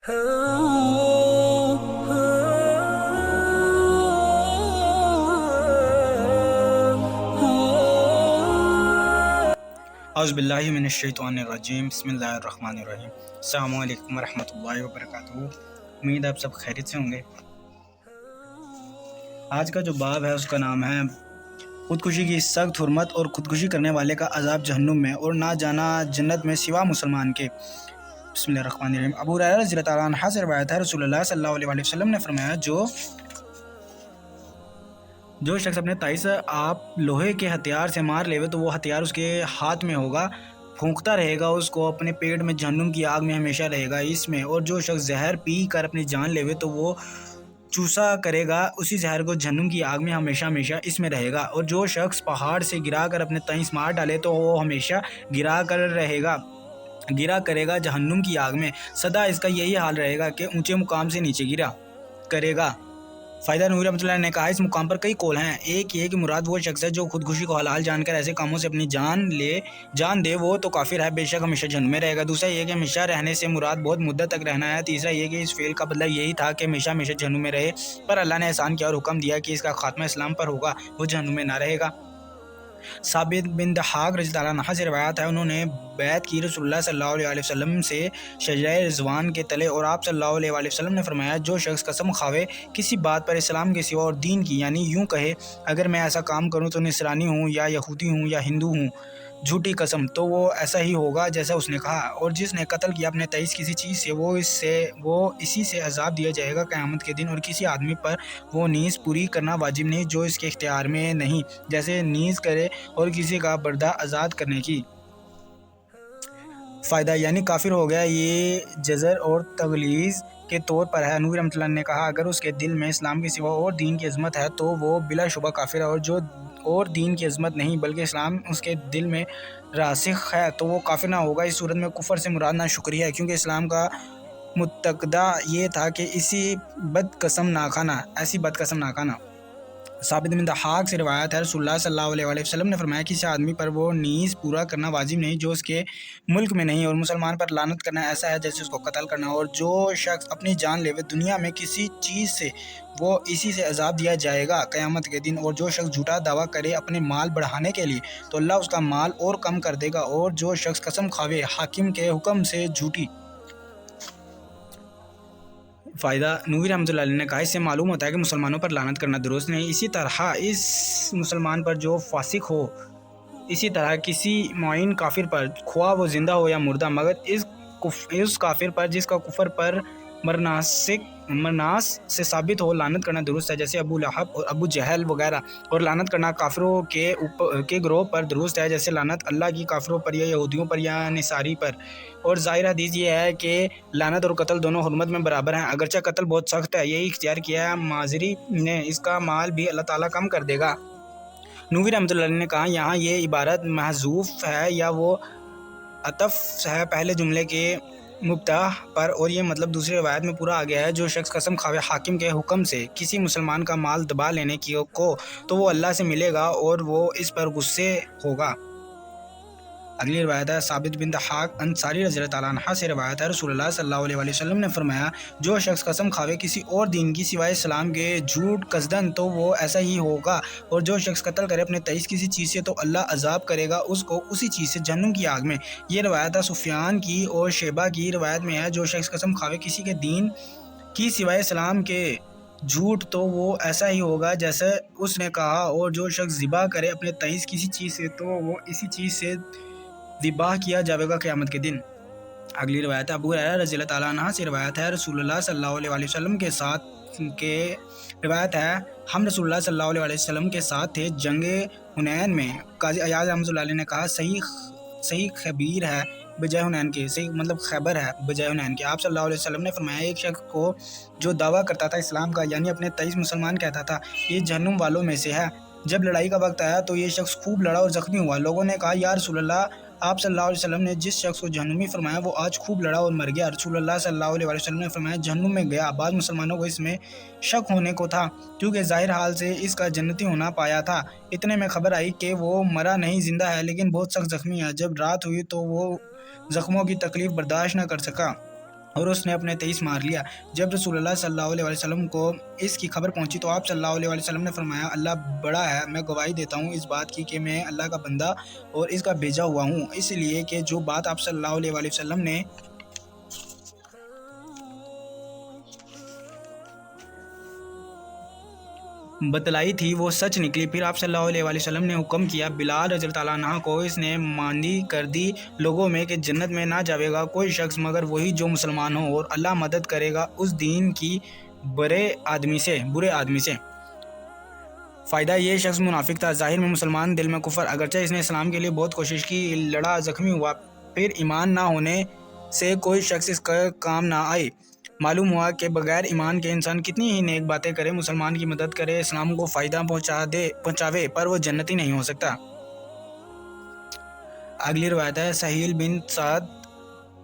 اعوذ باللہ من الشیطان الرجیم، بسم اللہ الرحمن الرحیم۔ السلام علیکم ورحمۃ اللہ وبرکاتہ۔ امید آپ سب خیریت سے ہوں گے۔ آج کا جو باب ہے اس کا نام ہے خودکشی کی سخت حرمت اور خودکشی کرنے والے کا عذاب جہنم میں اور نہ جانا جنت میں سوا مسلمان کے۔ بسم اللہ الرحمن الرحیم۔ ابو ہریرہ رضی اللہ تعالیٰ عنہ سے روایت ہے، رسول اللہ صلی اللہ علیہ وسلم نے فرمایا، جو شخص اپنے تائی سے آپ لوہے کے ہتھیار سے مار لے تو وہ ہتھیار اس کے ہاتھ میں ہوگا، پھونکتا رہے گا، اس کو اپنے پیٹ میں جہنم کی آگ میں ہمیشہ رہے گا اس میں۔ اور جو شخص زہر پی کر اپنی جان لے تو وہ چوسا کرے گا اسی زہر کو جہنم کی آگ میں ہمیشہ اس میں رہے گا۔ اور جو شخص پہاڑ سے گرا کر اپنے تائیں مار ڈالے تو وہ ہمیشہ گرا کرے گا جہنم کی آگ میں، سدا اس کا یہی حال رہے گا کہ اونچے مقام سے نیچے گرا کرے گا۔ فائدہ نوری رحمۃ اللہ نے کہا، اس مقام پر کئی قول ہیں۔ ایک یہ کہ مراد وہ شخص ہے جو خودکشی کو حلال جان کر ایسے کاموں سے اپنی جان دے، وہ تو کافر ہے، بے شک ہمیشہ جہنم میں رہے گا۔ دوسرا یہ کہ ہمیشہ رہنے سے مراد بہت مدت تک رہنا ہے۔ تیسرا یہ کہ اس فعل کا بدلہ یہی تھا کہ ہمیشہ جہنم میں رہے، پر اللہ نے احسان کیا اور حکم دیا کہ اس کا خاتمہ اسلام پر ہوگا، وہ جہنم میں نہ رہے گا۔ ثابت بن ضحاک رضی اللہ عنہ سے روایت ہے، انہوں نے بیعت کی رسول اللہ صلی اللہ علیہ وسلم سے شجرہ رضوان کے تلے، اور آپ صلی اللہ علیہ وسلم نے فرمایا، جو شخص قسم کھاوے کسی بات پر اسلام کے سوا اور دین کی، یعنی یوں کہے اگر میں ایسا کام کروں تو نصرانی ہوں یا یہودی ہوں یا ہندو ہوں، جھوٹی قسم، تو وہ ایسا ہی ہوگا جیسا اس نے کہا۔ اور جس نے قتل کیا اپنے تئیں کسی چیز سے، وہ اسی سے عذاب دیا جائے گا قیامت کے دن۔ اور کسی آدمی پر وہ نیز پوری کرنا واجب نہیں جو اس کے اختیار میں نہیں، جیسے نیز کرے اور کسی کا بردہ آزاد کرنے کی۔ فائدہ، یعنی کافر ہو گیا، یہ جزر اور تغلیظ کے طور پر ہے۔ نوری رحمۃ اللہ نے کہا، اگر اس کے دل میں اسلام کے سوا اور دین کی عظمت ہے تو وہ بلا شبہ کافر ہے، اور جو اور دین کی عظمت نہیں بلکہ اسلام اس کے دل میں راسخ ہے تو وہ کافر نہ ہوگا۔ اس صورت میں کفر سے مراد نہ شکریہ ہے، کیونکہ اسلام کا متقاضی یہ تھا کہ ایسی بد قسم نہ کھانا۔ ثابت بن ضحاک سے روایت ہے، رسول اللہ صلی اللہ علیہ وسلم نے فرمایا، کسی آدمی پر وہ نیز پورا کرنا واجب نہیں جو اس کے ملک میں نہیں، اور مسلمان پر لعنت کرنا ایسا ہے جیسے اس کو قتل کرنا۔ اور جو شخص اپنی جان لے دنیا میں کسی چیز سے، وہ اسی سے عذاب دیا جائے گا قیامت کے دن۔ اور جو شخص جھوٹا دعویٰ کرے اپنے مال بڑھانے کے لیے تو اللہ اس کا مال اور کم کر دے گا۔ اور جو شخص قسم کھاوے حاکم کے حکم سے جھوٹی۔ فائدہ، نوری رحمۃ اللہ علیہ نے کہا، اس سے معلوم ہوتا ہے کہ مسلمانوں پر لعنت کرنا درست نہیں۔ اسی طرح اس مسلمان پر جو فاسق ہو، اسی طرح کسی معین کافر پر، خواہ وہ زندہ ہو یا مردہ، مگر اس کافر پر جس کا کفر پر مرناس سے ثابت ہو، لعنت کرنا درست ہے، جیسے ابو لہب اور ابو جہل وغیرہ۔ اور لعنت کرنا کافروں کے گروہ پر درست ہے، جیسے لعنت اللہ کی کافروں پر یا یہودیوں پر یا نصاری پر۔ اور ظاہر حدیث یہ ہے کہ لعنت اور قتل دونوں حرمت میں برابر ہیں، اگرچہ قتل بہت سخت ہے، یہی اختیار کیا ہے مازری نے، اس کا مال بھی اللہ تعالیٰ کم کر دے گا۔ نووی رحمۃ اللہ علیہ نے کہا، یہاں یہ عبارت محذوف ہے یا وہ عطف ہے پہلے جملے کے مبتدا پر، اور یہ مطلب دوسری روایت میں پورا آ گیا ہے، جو شخص قسم کھاوے حاکم کے حکم سے کسی مسلمان کا مال دبا لینے کو تو وہ اللہ سے ملے گا اور وہ اس پر غصے ہوگا۔ اگلی روایت ہے، ثابت بن ضحاک انصاری رضی اللہ تعالیٰ عنہ سے روایت ہے، رسول اللہ صلی اللہ علیہ وسلم نے فرمایا، جو شخص قسم کھاوے کسی اور دین کی سوائے اسلام کے جھوٹ قصدن تو وہ ایسا ہی ہوگا۔ اور جو شخص قتل کرے اپنے تئیں کسی چیز سے تو اللہ عذاب کرے گا اس کو اسی چیز سے جہنم کی آگ میں۔ یہ روایت ہے سفیان کی، اور شیبہ کی روایت میں ہے، جو شخص قسم کھاوے کسی کے دین کی سوائے اسلام کے جھوٹ تو وہ ایسا ہی ہوگا جیسے اس نے کہا۔ اور جو شخص ذبح کرے اپنے تئیں کسی چیز سے تو وہ اسی چیز سے ذبح کیا جائے گا قیامت کے دن۔ اگلی روایت ہے، ابو ہریرہ رضی اللہ تعالیٰ عنہ سے روایت ہے، رسول اللہ صلی اللہ علیہ وسلم کے ساتھ روایت ہے، ہم رسول اللہ صلی اللہ علیہ وسلم کے ساتھ تھے جنگ حنین میں۔ قاضی ایاز رحمۃ اللہ علیہ نے کہا، صحیح خبیر ہے بجائے حنین کے، صحیح مطلب خیبر ہے بجائے حنین کے۔ آپ صلی اللہ علیہ وسلم نے فرمایا، ایک شخص کو جو دعویٰ کرتا تھا اسلام کا، یعنی اپنے تئیں مسلمان کہتا تھا، یہ جہنم والوں میں سے ہے۔ جب لڑائی کا وقت آیا تو یہ شخص خوب لڑا اور زخمی ہوا۔ لوگوں نے کہا، یا رسول اللہ، آپ صلی اللہ علیہ وسلم نے جس شخص کو جہنمی فرمایا وہ آج خوب لڑا اور مر گیا۔ رسول اللہ صلی اللہ علیہ وسلم نے فرمایا، جہنم میں گیا۔ بعض مسلمانوں کو اس میں شک ہونے کو تھا، کیونکہ ظاہر حال سے اس کا جنتی ہونا پایا تھا۔ اتنے میں خبر آئی کہ وہ مرا نہیں، زندہ ہے، لیکن بہت سخت زخمی ہے۔ جب رات ہوئی تو وہ زخموں کی تکلیف برداشت نہ کر سکا اور اس نے اپنے 23 مار لیا۔ جب رسول اللہ صلی اللہ علیہ وسلم کو اس کی خبر پہنچی تو آپ صلی اللہ علیہ وسلم نے فرمایا اللہ بڑا ہے، میں گواہی دیتا ہوں اس بات کی کہ میں اللہ کا بندہ اور اس کا بھیجا ہوا ہوں، اس لیے کہ جو بات آپ صلی اللہ علیہ وسلم نے بتلائی تھی وہ سچ نکلی۔ پھر آپ صلی اللہ علیہ وسلم نے حکم کیا بلال رضی اللہ تعالیٰ عنہ کو، اس نے ماندی کر دی لوگوں میں کہ جنت میں نہ جاوے گا کوئی شخص مگر وہی جو مسلمان ہو، اور اللہ مدد کرے گا اس دین کی برے آدمی سے۔ فائدہ، یہ شخص منافق تھا، ظاہر میں مسلمان، دل میں کفر۔ اگرچہ اس نے اسلام کے لیے بہت کوشش کی، لڑا، زخمی ہوا، پھر ایمان نہ ہونے سے کوئی شخص اس کا کام نہ آئی۔ معلوم ہوا کہ بغیر ایمان کے انسان کتنی ہی نیک باتیں کرے، مسلمان کی مدد کرے، اسلام کو فائدہ پہنچاوے، پر وہ جنتی نہیں ہو سکتا۔ اگلی روایت ہے سہیل بن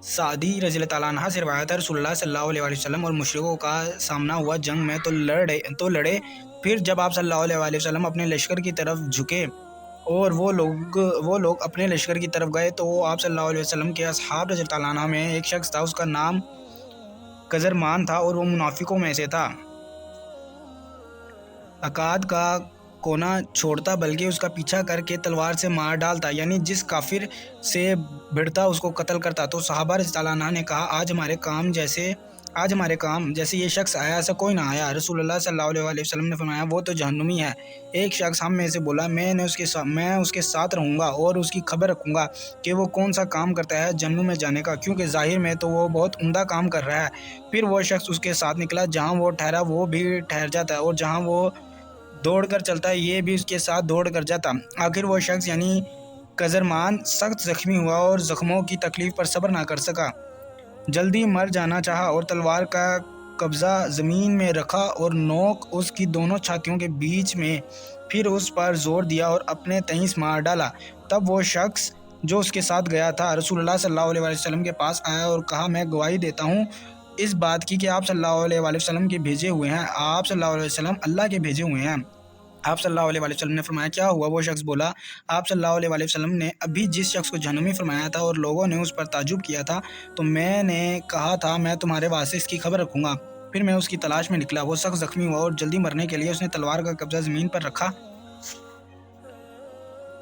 سعدی رضی اللہ تعالیٰ عنہ سے روایت ہے رسول اللہ صلی اللہ علیہ وسلم اور مشرکوں کا سامنا ہوا جنگ میں تو لڑے، پھر جب آپ صلی اللہ علیہ وسلم اپنے لشکر کی طرف جھکے اور وہ لوگ اپنے لشکر کی طرف گئے تو آپ صلی اللہ علیہ وسلم کے اصحاب رضی اللہ تعالیٰ عنہ میں ایک شخص تھا، اس کا نام قزرمان تھا اور وہ منافقوں میں سے تھا۔ عقاد کا کونا چھوڑتا بلکہ اس کا پیچھا کر کے تلوار سے مار ڈالتا، یعنی جس کافر سے بھڑتا اس کو قتل کرتا۔ تو صحابہ رضی اللہ عنہ نے کہا آج ہمارے کام جیسے یہ شخص آیا ایسا کوئی نہ آیا۔ رسول اللہ صلی اللہ علیہ وسلم نے فرمایا وہ تو جہنمی ہے۔ ایک شخص ہم میں سے بولا میں اس کے ساتھ رہوں گا اور اس کی خبر رکھوں گا کہ وہ کون سا کام کرتا ہے جہنم میں جانے کا، کیونکہ ظاہر میں تو وہ بہت عمدہ کام کر رہا ہے۔ پھر وہ شخص اس کے ساتھ نکلا، جہاں وہ ٹھہرا وہ بھی ٹھہر جاتا ہے، اور جہاں وہ دوڑ کر چلتا ہے یہ بھی اس کے ساتھ دوڑ کر جاتا۔ آخر وہ شخص یعنی قزرمان سخت زخمی ہوا اور زخموں کی تکلیف پر صبر نہ کر سکا، جلدی مر جانا چاہا اور تلوار کا قبضہ زمین میں رکھا اور نوک اس کی دونوں چھاتیوں کے بیچ میں، پھر اس پر زور دیا اور اپنے 23 مار ڈالا۔ تب وہ شخص جو اس کے ساتھ گیا تھا رسول اللہ صلی اللہ علیہ وسلم کے پاس آیا اور کہا میں گواہی دیتا ہوں اس بات کی کہ آپ صلی اللہ علیہ وسلم کے بھیجے ہوئے ہیں، آپ صلی اللہ علیہ وسلم اللہ کے بھیجے ہوئے ہیں۔ آپ صلی اللہ علیہ وسلم نے فرمایا کیا ہوا؟ وہ شخص بولا آپ صلی اللہ علیہ وسلم نے ابھی جس شخص کو جہنمی فرمایا تھا اور لوگوں نے اس پر تعجب کیا تھا تو میں نے کہا تھا میں تمہارے واسطے اس کی خبر رکھوں گا۔ پھر میں اس کی تلاش میں نکلا، وہ سخت زخمی ہوا اور جلدی مرنے کے لیے اس نے تلوار کا قبضہ زمین پر رکھا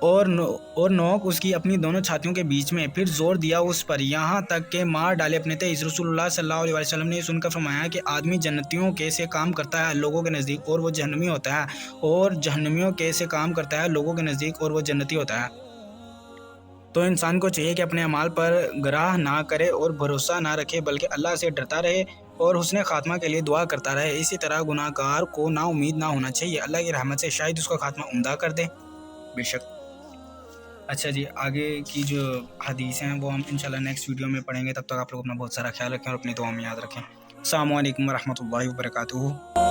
اور نوک اس کی اپنی دونوں چھاتیوں کے بیچ میں، پھر زور دیا اس پر یہاں تک کہ مار ڈالے اپنے 23۔ رسول اللہ صلی اللہ علیہ وسلم نے سن کر فرمایا کہ آدمی جنتیوں کے سے کام کرتا ہے لوگوں کے نزدیک اور وہ جہنمی ہوتا ہے، اور جہنمیوں کے سے کام کرتا ہے لوگوں کے نزدیک اور وہ جنتی ہوتا ہے۔ تو انسان کو چاہیے کہ اپنے اعمال پر گراہ نہ کرے اور بھروسہ نہ رکھے، بلکہ اللہ سے ڈرتا رہے اور حسن خاتمہ کے لیے دعا کرتا رہے۔ اسی طرح گناہ گار کو نا امید نہ ہونا چاہیے، اللہ کی رحمت سے شاید اس کا خاتمہ عمدہ کر دے، بے شک۔ اچھا جی، آگے کی جو حدیث ہیں وہ ہم انشاءاللہ نیکسٹ ویڈیو میں پڑھیں گے، تب تک آپ لوگ اپنا بہت سارا خیال رکھیں اور اپنی دعا میں یاد رکھیں۔ السلام علیکم ورحمۃ اللہ وبرکاتہ۔